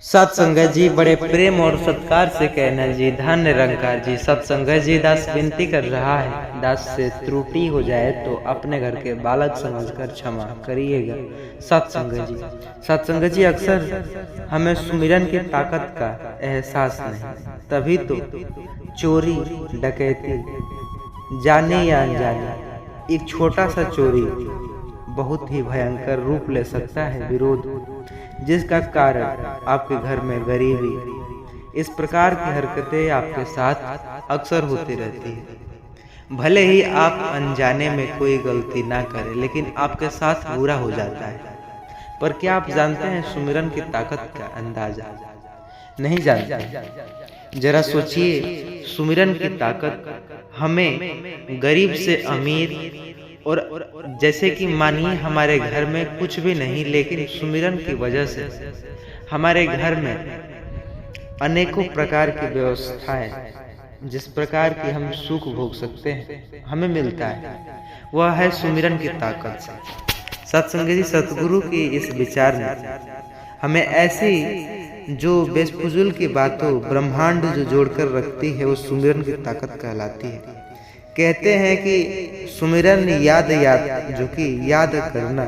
सत्संगत जी बड़े प्रेम और सत्कार से कहना जी, धन निरंकार जी। सत्संगत जी, दास विनती कर रहा है, दास से त्रुटि हो जाए तो अपने घर के बालक समझकर क्षमा करिएगा। सत्संगत जी, सत्संगत जी, अक्सर हमें सुमिरन की ताकत का एहसास नहीं, तभी तो चोरी डकैती, जाने या अनजाने, एक छोटा सा चोरी बहुत ही भयंकर रूप ले सकता है। विरोध जिसका कारण आपके घर में गरीबी, इस प्रकार की हरकतें आपके साथ अक्सर होती रहती है। भले ही आप अनजाने में कोई गलती ना करें, लेकिन आपके साथ बुरा हो जाता है। पर क्या आप जानते हैं सुमिरन की ताकत का अंदाजा? नहीं जानते? जरा सोचिए, सुमिरन की ताकत हमें गरीब से अमीर, और जैसे कि मानिए हमारे घर में कुछ भी नहीं, लेकिन सुमिरन की वजह से हमारे घर में अनेकों प्रकार की व्यवस्थाएं, जिस प्रकार की हम सुख भोग सकते हैं, हमें मिलता है। वह है सुमिरन की ताकत से। सत्संग जी, सतगुरु की इस विचार ने हमें ऐसी जो बेफिजूल की बातों ब्रह्मांड जो जोड़कर रखती है, वो सुमिरन की ताकत कहलाती है। कहते हैं कि सुमिरन याद जो कि याद करना,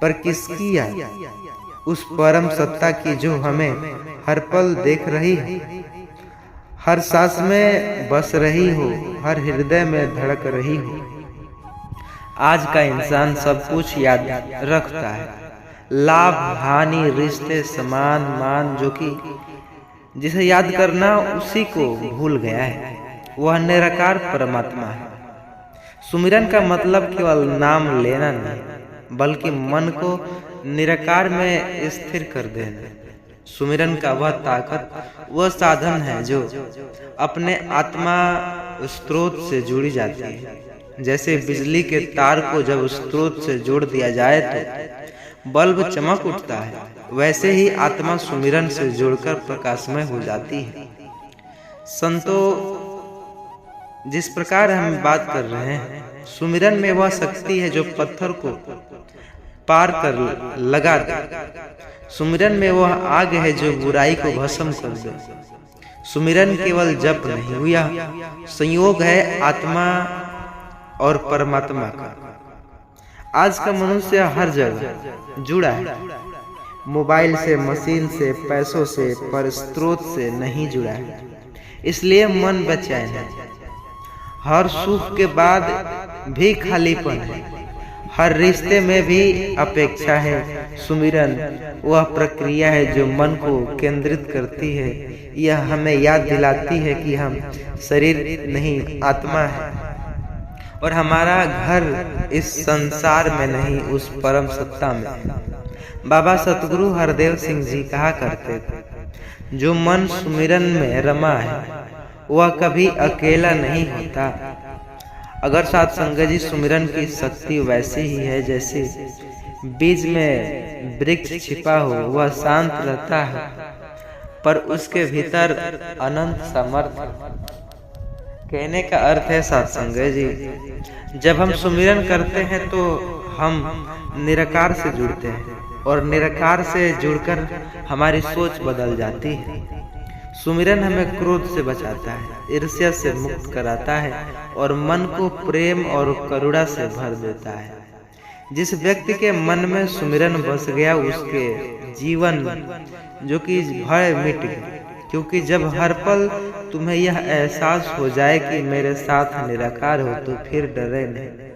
पर किसकी याद? उस परम सत्ता की जो हमें हर पल देख रही है, हर सांस में बस रही हो, हर हृदय में धड़क रही हो। आज का इंसान सब कुछ याद रखता है, लाभ हानि, रिश्ते, समान मान, जो कि जिसे याद करना उसी को भूल गया है। वह निराकार परमात्मा है। सुमिरन का मतलब केवल नाम लेना नहीं, बल्कि मन को निराकार में स्थिर कर देना। सुमिरन का वह ताकत, वह साधन है जो अपने आत्मा स्रोत से जुड़ी जाती है। जैसे बिजली के तार को जब स्रोत से जोड़ दिया जाए तो बल्ब चमक उठता है, वैसे ही आत्मा सुमिरन से जुड़कर प्रकाशमय हो जाती है। संतों, जिस प्रकार हम बात कर रहे हैं, सुमिरन में वह शक्ति है जो पत्थर को पार कर लगा दे। सुमिरन में वह आग है जो बुराई को भस्म कर दे। सुमिरन केवल जप नहीं, यह संयोग है आत्मा और परमात्मा का। आज का मनुष्य हर जगह जुड़ा है, मोबाइल से, मशीन से, पैसों से, पर स्रोत से नहीं जुड़ा है। इसलिए मन बेचैन है। हर सुख के बाद भी खालीपन है, हर रिश्ते में भी अपेक्षा है। सुमिरन वह प्रक्रिया है जो मन को केंद्रित करती है। यह हमें याद दिलाती है कि हम शरीर नहीं, आत्मा है, और हमारा घर इस संसार में नहीं, उस परम सत्ता में। बाबा सतगुरु हरदेव सिंह जी कहा करते थे, जो मन सुमिरन में रमा है वह कभी अकेला नहीं होता। अगर सत्संग जी, सुमिरन की शक्ति वैसी ही है जैसे बीज में वृक्ष छिपा हो, वह शांत रहता है पर उसके भीतर अनंत सामर्थ्य। कहने का अर्थ है सत्संग जी, जब हम सुमिरन करते हैं तो हम निराकार से जुड़ते हैं, और निराकार से जुड़कर हमारी सोच बदल जाती है। सुमिरन हमें क्रोध से बचाता है, ईर्ष्या से मुक्त कराता है, और मन को प्रेम और करुणा से भर देता है। जिस व्यक्ति के मन में सुमिरन बस गया, उसके जीवन जो कि भय मिट गया, क्योंकि जब हर पल तुम्हें यह एहसास हो जाए कि मेरे साथ निराकार हो, तो फिर डरे नहीं।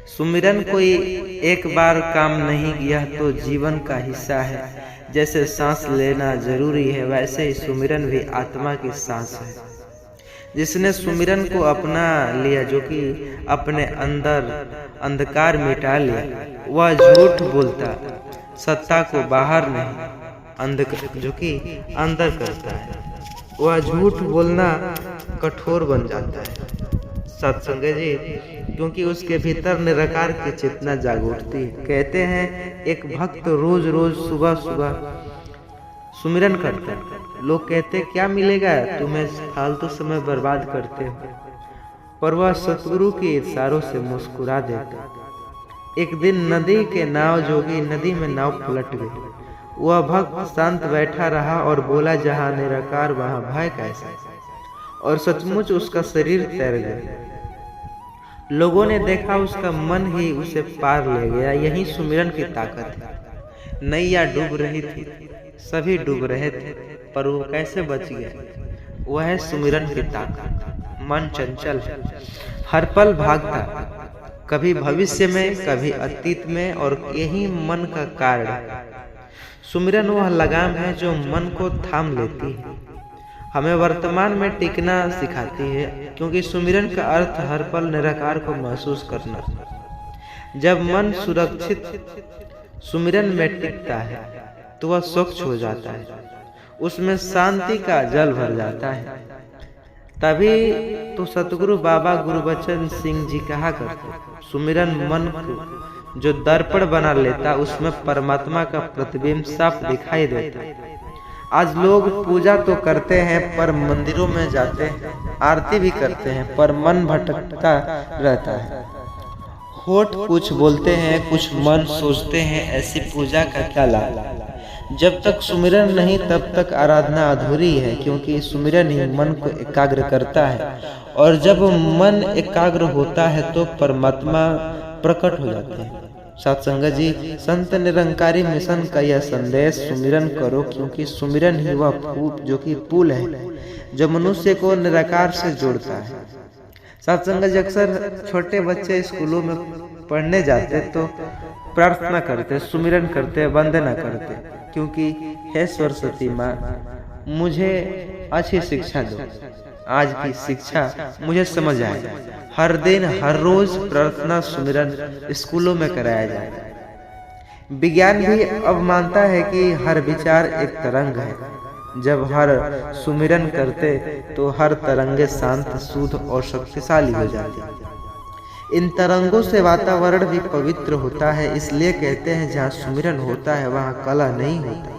सुमिरन कोई एक बार काम नहीं, यह तो जीवन का हिस्सा है। जैसे सांस लेना जरूरी है, वैसे ही सुमिरन भी आत्मा की सांस है। जिसने सुमिरन को अपना लिया, जो कि अपने अंदर अंधकार मिटा लिया, वह झूठ बोलता, सत्ता को बाहर नहीं, जो कि अंदर करता है। वह झूठ बोलना कठोर बन जाता है सत्संग जी, क्योंकि उसके भीतर निराकार की चेतना जाग उठती है। कहते हैं एक भक्त रोज रोज सुबह सुबह सुमिरन करता है। लोग कहते क्या मिलेगा, तुम्हें फालतू समय बर्बाद करते हो, पर वह सतगुरु के इशारों से मुस्कुरा देता। एक दिन नदी के नाव जोगी, नदी में नाव पलट गई। वह भक्त शांत बैठा रहा और बोला, जहाँ निराकार वहाँ भय कैसा। और सचमुच उसका शरीर तैर गया। लोगों ने देखा उसका मन ही उसे पार ले गया। यही सुमिरन की ताकत है। नैया डूब रही थी, सभी डूब रहे थे, पर वो कैसे बच गया? वह है सुमिरन की ताकत। मन चंचल है, हर पल भागता, कभी भविष्य में, कभी अतीत में, और यही मन का कारण। सुमिरन वह लगाम है जो मन को थाम लेती है, हमें वर्तमान में टिकना सिखाती है, क्योंकि सुमिरन का अर्थ हर पल निराकार को महसूस करना। जब मन सुरक्षित सुमिरन में टिकता है तो वह स्वच्छ हो जाता है, उसमें शांति का जल भर जाता है। तभी तो सतगुरु बाबा गुरबचन सिंह जी कहा करते, सुमिरन मन को जो दर्पण बना लेता, उसमें परमात्मा का प्रतिबिंब साफ दिखाई देता। आज लोग पूजा तो करते हैं, पर मंदिरों में जाते हैं, आरती भी करते हैं, पर मन भटकता रहता है। होठ कुछ बोलते हैं, कुछ मन सोचते हैं। ऐसी पूजा का क्या लाभ? जब तक सुमिरन नहीं तब तक आराधना अधूरी है, क्योंकि सुमिरन ही मन को एकाग्र करता है, और जब मन एकाग्र होता है तो परमात्मा प्रकट हो जाते हैं। सत्संग जी, संत निरंकारी मिशन का यह संदेश, सुमिरन करो, क्योंकि सुमिरन ही वह जो कि पुल है जो मनुष्य को निराकार से जोड़ता है। सत्संग जी, अक्सर छोटे बच्चे स्कूलों में पढ़ने जाते तो प्रार्थना करते, सुमिरन करते, वंदना करते, क्योंकि हे सरस्वती माँ, मुझे अच्छी शिक्षा दो, आज की शिक्षा मुझे समझ आए। हर दिन हर रोज प्रार्थना सुमिरन स्कूलों में कराया जाए। विज्ञान भी अब मानता है कि हर विचार एक तरंग है। जब हर सुमिरन करते तो हर तरंगे शांत, शुद्ध और शक्तिशाली हो जाती। इन तरंगों से वातावरण भी पवित्र होता है। इसलिए कहते हैं, जहाँ सुमिरन होता है वहाँ कलह नहीं होता,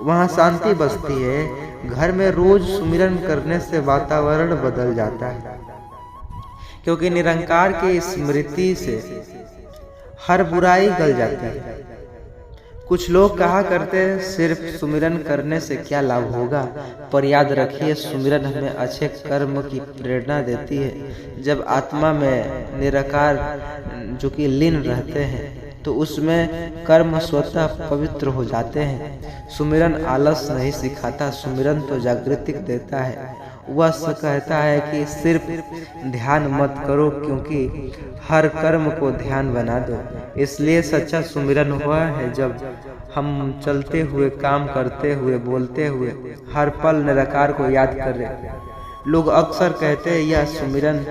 वहाँ शांति बसती है। घर में रोज सुमिरन करने से वातावरण बदल जाता है, क्योंकि निरंकार की स्मृति से हर बुराई गल जाती है। कुछ लोग कहा करते हैं, सिर्फ सुमिरन करने से क्या लाभ होगा, पर याद रखिए, सुमिरन हमें अच्छे कर्म की प्रेरणा देती है। जब आत्मा में निराकार जो कि लीन रहते हैं तो उसमें कर्म स्वतः पवित्र हो जाते हैं। सुमिरन आलस नहीं सिखाता, सुमिरन तो जागृति देता है। वह कहता है कि सिर्फ ध्यान मत करो, क्योंकि हर कर्म को ध्यान बना दो। इसलिए सच्चा सुमिरन हुआ है जब हम चलते हुए, काम करते हुए, बोलते हुए हर पल निराकार को याद कर रहे। लोग अक्सर कहते हैं, यह सुमिरन,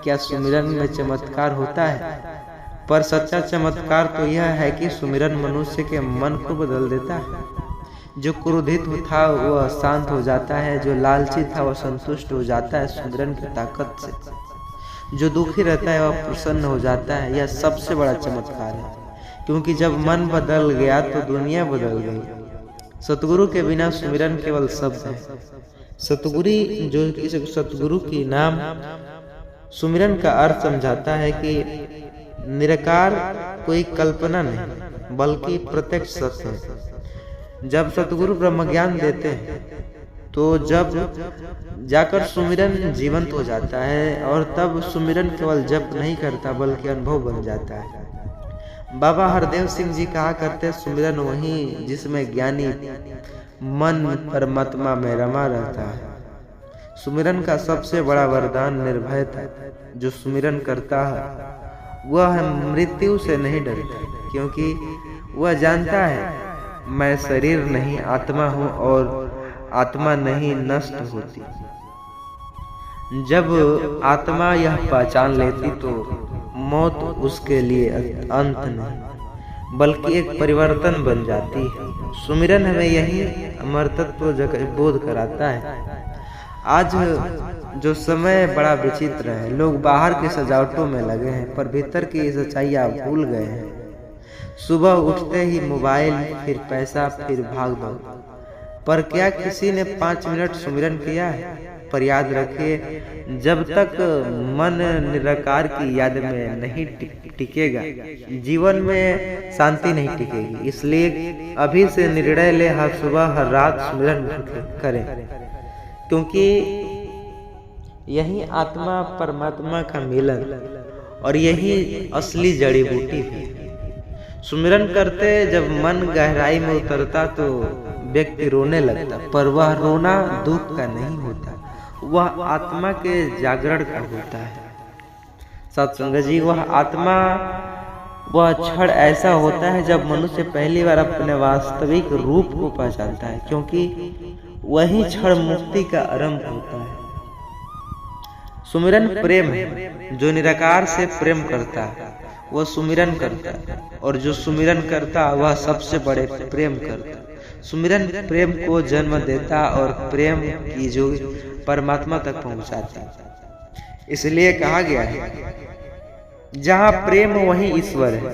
क्या सुमिरन में चमत्कार होता है? पर सच्चा चमत्कार तो यह है कि सुमिरन मनुष्य के मन को बदल देता है। जो क्रोधित था वह शांत हो जाता है, जो लालची था वह संतुष्ट हो जाता है सुमिरन की ताकत से, जो दुखी रहता है वह प्रसन्न हो जाता है। यह सबसे बड़ा चमत्कार है, क्योंकि जब मन बदल गया तो दुनिया बदल गई। सतगुरु के बिना सुमिरन केवल शब्द है। सतगुरु की नाम सुमिरन का अर्थ समझाता है कि निराकार कोई कल्पना नहीं, बल्कि प्रत्यक्ष सत्य है। जब सतगुरु ब्रह्म ज्ञान देते हैं तो जब जाकर सुमिरन जीवंत हो जाता है, और तब सुमिरन केवल जप नहीं करता बल्कि अनुभव बन जाता है। बाबा हरदेव सिंह जी कहा करते, सुमिरन वही जिसमें ज्ञानी मन परमात्मा में रमा रहता है। सुमिरन का सबसे बड़ा वरदान निर्भयता। जो सुमिरन करता है वह मृत्यु से नहीं डरता, क्योंकि वह जानता है मैं शरीर नहीं आत्मा हूँ, और आत्मा नहीं नष्ट होती। जब आत्मा यह पहचान लेती तो मौत उसके लिए अंत नहीं, बल्कि एक परिवर्तन बन जाती है। सुमिरन हमें यही अमरतत्व बोध कराता है। आज जो समय बड़ा विचित्र है, लोग बाहर की सजावटों में लगे हैं, पर भीतर की सच्चाइयाँ भूल गए हैं। सुबह उठते ही मोबाइल, फिर पैसा, फिर भाग दौड़। पर क्या किसी ने 5 मिनट सुमिरन किया है? पर याद रखिए, जब तक मन निराकार की याद में नहीं टिकेगा, जीवन में शांति नहीं टिकेगी। इसलिए अभी से निर्णय ले, हर सुबह हर रात सुमिरन करें, क्योंकि यही आत्मा परमात्मा का मिलन और यही असली जड़ी बूटी है। सुमिरन करते जब मन गहराई में उतरता तो व्यक्ति रोने लगता, पर वह रोना दुख का नहीं होता, वह आत्मा के जागरण का होता है। सत्संग जी, वह आत्मा, वह क्षण ऐसा होता है जब मनुष्य पहली बार अपने वास्तविक रूप को पहचानता है, क्योंकि वही क्षण मुक्ति का आरंभ होता है। सुमिरन प्रेम है। जो निराकार से प्रेम करता है वह सुमिरन करता है, और जो सुमिरन करता वह सबसे बड़े प्रेम करता है। सुमिरन प्रेम को जन्म देता और प्रेम की जो परमात्मा तक पहुंचाता। इसलिए कहा गया है, जहां प्रेम वहीं ईश्वर है।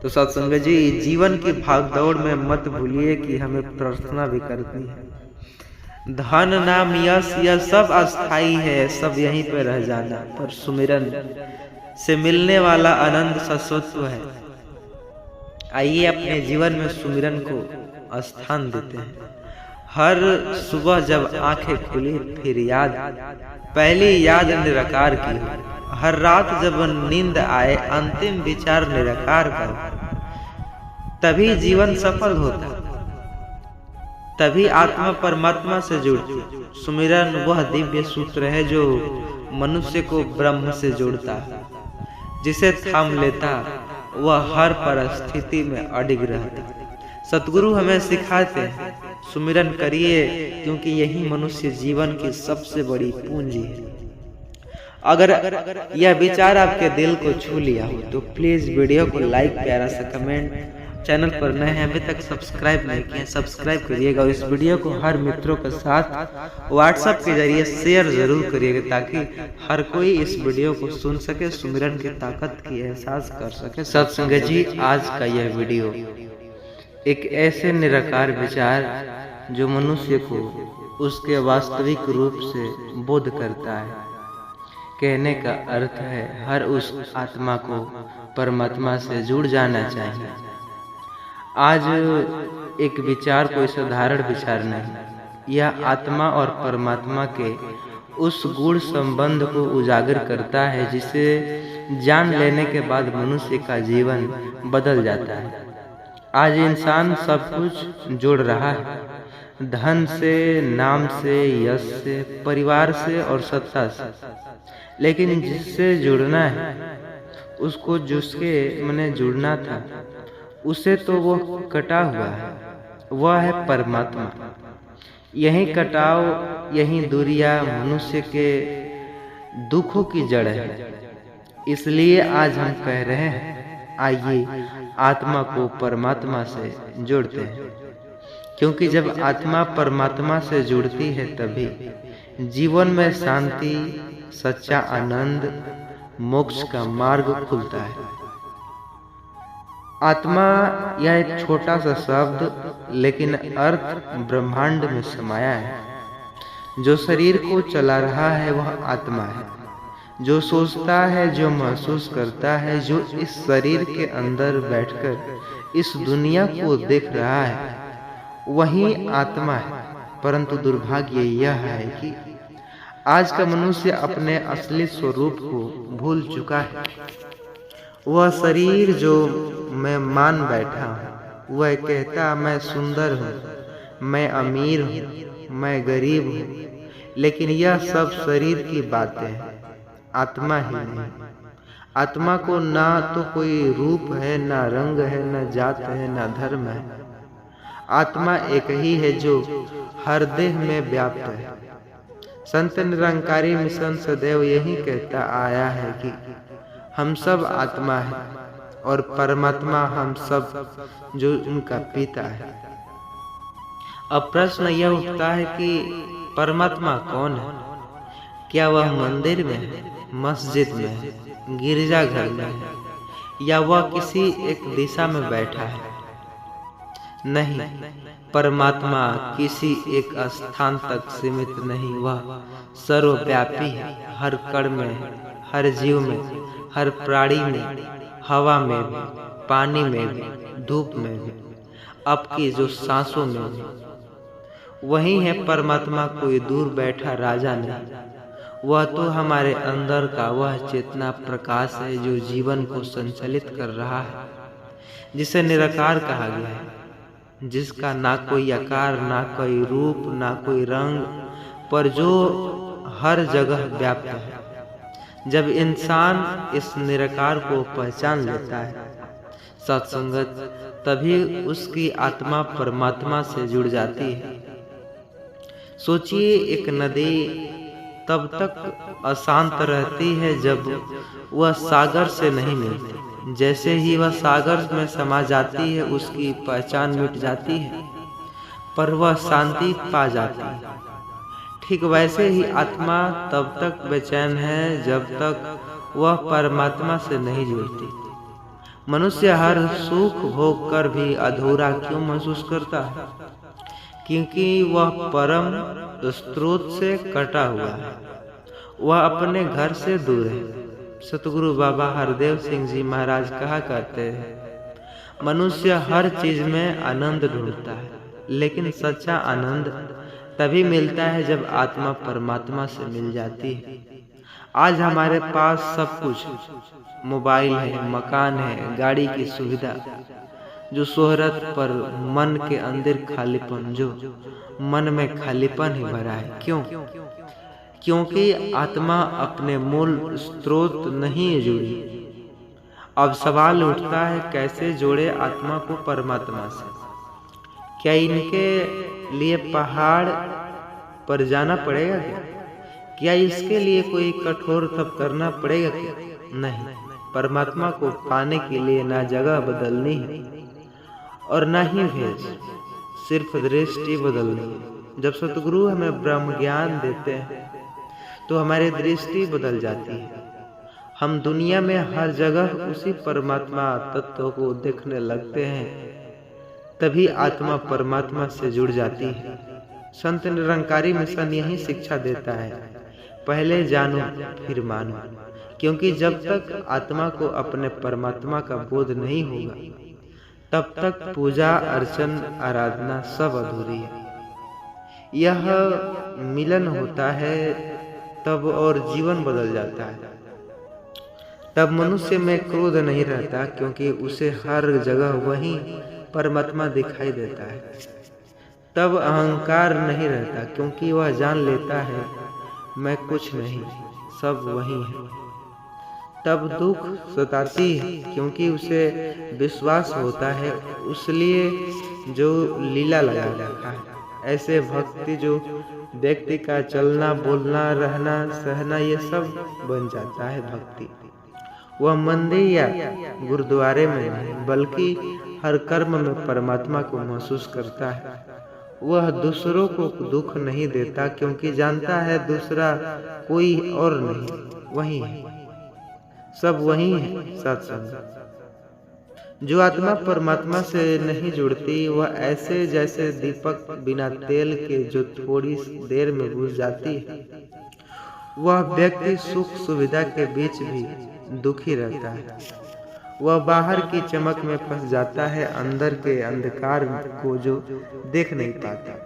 तो सत्संग जी, जीवन की भागदौड़ में मत भूलिए कि हमें प्रार्थना भी करनी है। धन नाम यश यह सब अस्थाई है, सब यहीं पे रह जाना, पर सुमिरन से मिलने वाला आनंद शाश्वत है। आइए अपने जीवन में सुमिरन को स्थान देते हैं। हर सुबह जब आंखें खुली फिर याद, पहली याद निराकार की हो। हर रात जब नींद आए अंतिम विचार निराकार का हो। तभी जीवन सफल होता, तभी आत्मा परमात्मा से जुड़ती। सुमिरन वह दिव्य सूत्र है जो मनुष्य को ब्रह्म से जोड़ता है। जिसे थाम लेता वह हर परिस्थिति में अडिग रहता। सतगुरु हमें सिखाते हैं, सुमिरन करिए, क्योंकि यही मनुष्य जीवन की सबसे बड़ी पूंजी है। अगर यह विचार आपके दिल को छू लिया हो तो प्लीज वीडियो को लाइक, प्यारा सा कमेंट, चैनल पर नए हैं अभी तक सब्सक्राइब नहीं किए सब्सक्राइब करिएगा, और इस वीडियो को हर मित्रों के साथ व्हाट्सएप के जरिए शेयर जरूर करिएगा, ताकि हर कोई इस वीडियो को सुन सके, सुमिरन की ताकत की एहसास कर सके। सत्संग जी, आज का यह वीडियो एक ऐसे निराकार विचार जो मनुष्य को उसके वास्तविक रूप से बोध करता है। कहने का अर्थ है, हर उस आत्मा को परमात्मा से जुड़ जाना चाहिए। आज एक विचार कोई साधारण विचार नहीं, यह आत्मा और परमात्मा के उस गूढ़ संबंध को उजागर करता है, जिसे जान लेने के बाद मनुष्य का जीवन बदल जाता है। आज इंसान सब कुछ जोड़ रहा है, धन से, नाम से, यश से, परिवार से और सत्ता से, लेकिन जिससे जुड़ना है, उसको जिसके मने जुड़ना था, उसे तो वो कटा हुआ है, वह है परमात्मा। यही कटाव, यही दूरियां मनुष्य के दुखों की जड़ है। इसलिए आज हम कह रहे हैं, आइए आत्मा को परमात्मा से जोड़ते हैं, क्योंकि जब आत्मा परमात्मा से जुड़ती है तभी जीवन में शांति, सच्चा आनंद, मोक्ष का मार्ग खुलता है। आत्मा यह एक छोटा सा शब्द, लेकिन अर्थ ब्रह्मांड में समाया है। जो शरीर को चला रहा है वह आत्मा है। जो सोचता है, जो महसूस करता है, जो इस शरीर के अंदर बैठकर इस दुनिया को देख रहा है, वही आत्मा है। परंतु दुर्भाग्य यह है कि आज का मनुष्य अपने असली स्वरूप को भूल चुका है। वह शरीर जो मैं मान बैठा हूँ, वह कहता मैं सुंदर हूँ, मैं अमीर हूँ, मैं गरीब हूँ, लेकिन यह सब शरीर की बातें हैं, आत्मा ही नहीं। आत्मा को ना तो कोई रूप है, ना रंग है, ना जात है, ना धर्म है। आत्मा एक ही है जो हर देह में व्याप्त है। संत निरंकारी मिशन सदैव यही कहता आया है कि हम सब आत्मा है और परमात्मा हम सब जो उनका पिता है। अब प्रश्न यह उठता है कि परमात्मा कौन है? क्या वह मंदिर में है, मस्जिद में है, गिरजाघर में है, या वह किसी एक दिशा में बैठा है? नहीं, परमात्मा किसी एक स्थान तक सीमित नहीं, वह सर्वव्यापी है। हर कण में, हर जीव में, हर प्राणी में, हवा में भी, पानी में भी, धूप में भी, आपकी जो सांसों में भी। वही है परमात्मा, कोई दूर बैठा राजा नहीं। वह तो हमारे अंदर का वह चेतना प्रकाश है जो जीवन को संचालित कर रहा है, जिसे निराकार कहा गया है, जिसका ना कोई आकार, ना कोई रूप, ना कोई रंग, पर जो हर जगह व्याप्त है। जब इंसान इस निराकार को पहचान लेता है सत्संगत, तभी उसकी आत्मा परमात्मा से जुड़ जाती है। सोचिए, एक नदी तब तक अशांत रहती है जब वह सागर से नहीं मिलती। जैसे ही वह सागर में समा जाती है, उसकी पहचान मिट जाती है, पर वह शांति पा जाती है। ठीक वैसे ही आत्मा तब तक बेचैन है जब तक वह परमात्मा से नहीं जुड़ती। मनुष्य हर सुख भोग कर भी अधूरा क्यों महसूस करता है? क्योंकि वह परम स्रोत से कटा हुआ है, वह अपने घर से दूर है। सतगुरु बाबा हरदेव सिंह जी महाराज कहा करते हैं, मनुष्य हर चीज में आनंद ढूंढता है, लेकिन सच्चा आनंद तभी मिलता है जब आत्मा परमात्मा से मिल जाती है। आज हमारे पास सब कुछ, मोबाइल है, मकान है, गाड़ी की सुविधा, जो शोहरत, पर मन के अंदर खालीपन, जो मन में खालीपन ही भरा है। क्यों? क्योंकि आत्मा अपने मूल स्रोत नहीं जुड़ी। अब सवाल उठता है, कैसे जोड़े आत्मा को परमात्मा से? क्या इनके लिए पहाड़ पर जाना पड़ेगा क्या इसके लिए कोई कठोर तप करना पड़ेगा क्या? नहीं, परमात्मा को पाने के लिए ना जगह बदलनी है और ना ही भेज, सिर्फ दृष्टि बदलनी है। जब सतगुरु हमें ब्रह्म ज्ञान देते हैं तो हमारी दृष्टि बदल जाती है। हम दुनिया में हर जगह उसी परमात्मा तत्व को देखने लगते हैं, तभी आत्मा परमात्मा से जुड़ जाती है। संत निरंकारी मिशन यही शिक्षा देता है, पहले जानो फिर मानो। क्योंकि जब तक आत्मा को अपने परमात्मा का बोध नहीं होगा, तब तक पूजा अर्चन आराधना सब अधूरी है। यह मिलन होता है तब और जीवन बदल जाता है। तब मनुष्य में क्रोध नहीं रहता, क्योंकि उसे हर जगह वही परमात्मा दिखाई देता है। तब अहंकार नहीं रहता, क्योंकि वह जान लेता है मैं कुछ नहीं, सब वही है। तब दुख सताती है, क्योंकि उसे विश्वास होता है उसलिए जो लीला लगा रखा है। ऐसे भक्ति जो व्यक्ति का चलना, बोलना, रहना, सहना, ये सब बन जाता है भक्ति। वह मंदिर या गुरुद्वारे में नहीं, बल्कि हर कर्म में परमात्मा को महसूस करता है। वह दूसरों को दुख नहीं देता, क्योंकि जानता है दूसरा कोई और नहीं, वही है, सब वही है। सत्संग जो आत्मा परमात्मा से नहीं जुड़ती, वह ऐसे जैसे दीपक बिना तेल के जो थोड़ी देर में बुझ जाती है। वह व्यक्ति सुख सुविधा के बीच भी दुखी रहता है। वह बाहर की चमक में फंस जाता है, अंदर के अंधकार को जो देख नहीं पाता।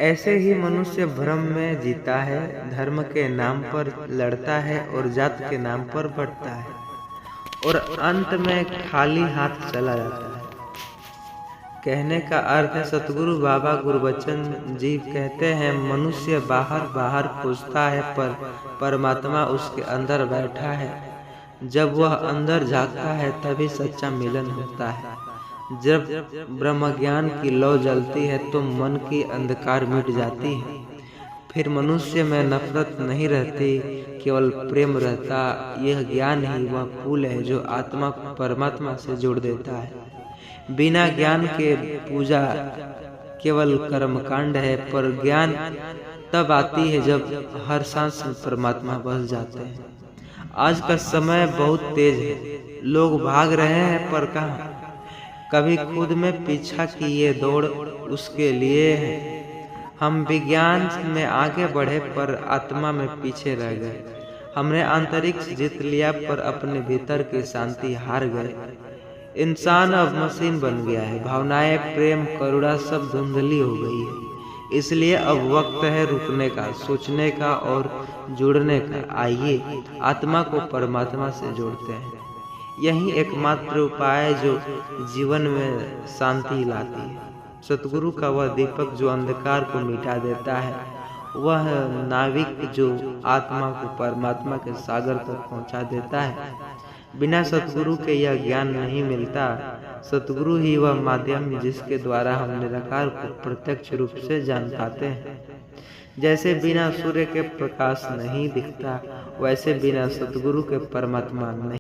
ऐसे ही मनुष्य भ्रम में जीता है, धर्म के नाम पर लड़ता है और जात के नाम पर बढ़ता है, और अंत में खाली हाथ चला जाता है। कहने का अर्थ है, सतगुरु बाबा गुरबचन जी कहते हैं, मनुष्य बाहर बाहर खोजता है, पर परमात्मा उसके अंदर बैठा है। जब वह अंदर झांकता है तभी सच्चा मिलन होता है। जब ब्रह्म ज्ञान की लौ जलती है तो मन की अंधकार मिट जाती है। फिर मनुष्य में नफरत नहीं रहती, केवल प्रेम रहता। यह ज्ञान ही वह फूल है जो आत्मा को परमात्मा से जोड़ देता है। बिना ज्ञान के पूजा केवल कर्मकांड है, पर ज्ञान तब आती है जब हर सांस में परमात्मा बस जाते हैं। आज का समय बहुत तेज है, लोग भाग रहे हैं पर कहाँ? कभी खुद में पीछा की ये दौड़ उसके लिए है। हम विज्ञान में आगे बढ़े पर आत्मा में पीछे रह गए। हमने अंतरिक्ष जीत लिया पर अपने भीतर की शांति हार गए। इंसान अब मशीन बन गया है। भावनाएं, प्रेम, करुणा सब धुंधली हो गई है। इसलिए अब वक्त है रुकने का, सोचने का और जुड़ने का। आइए आत्मा को परमात्मा से जोड़ते हैं। यही एकमात्र उपाय है जो जीवन में शांति लाती है। सतगुरु का वह दीपक जो अंधकार को मिटा देता है, वह नाविक जो आत्मा को परमात्मा के सागर तक पहुंचा देता है। बिना सतगुरु के यह ज्ञान नहीं मिलता। सतगुरु ही वह माध्यम जिसके द्वारा हम निराकार को प्रत्यक्ष रूप से जान पाते हैं। जैसे बिना सूर्य के प्रकाश नहीं दिखता, वैसे बिना सतगुरु के परमात्मा नहीं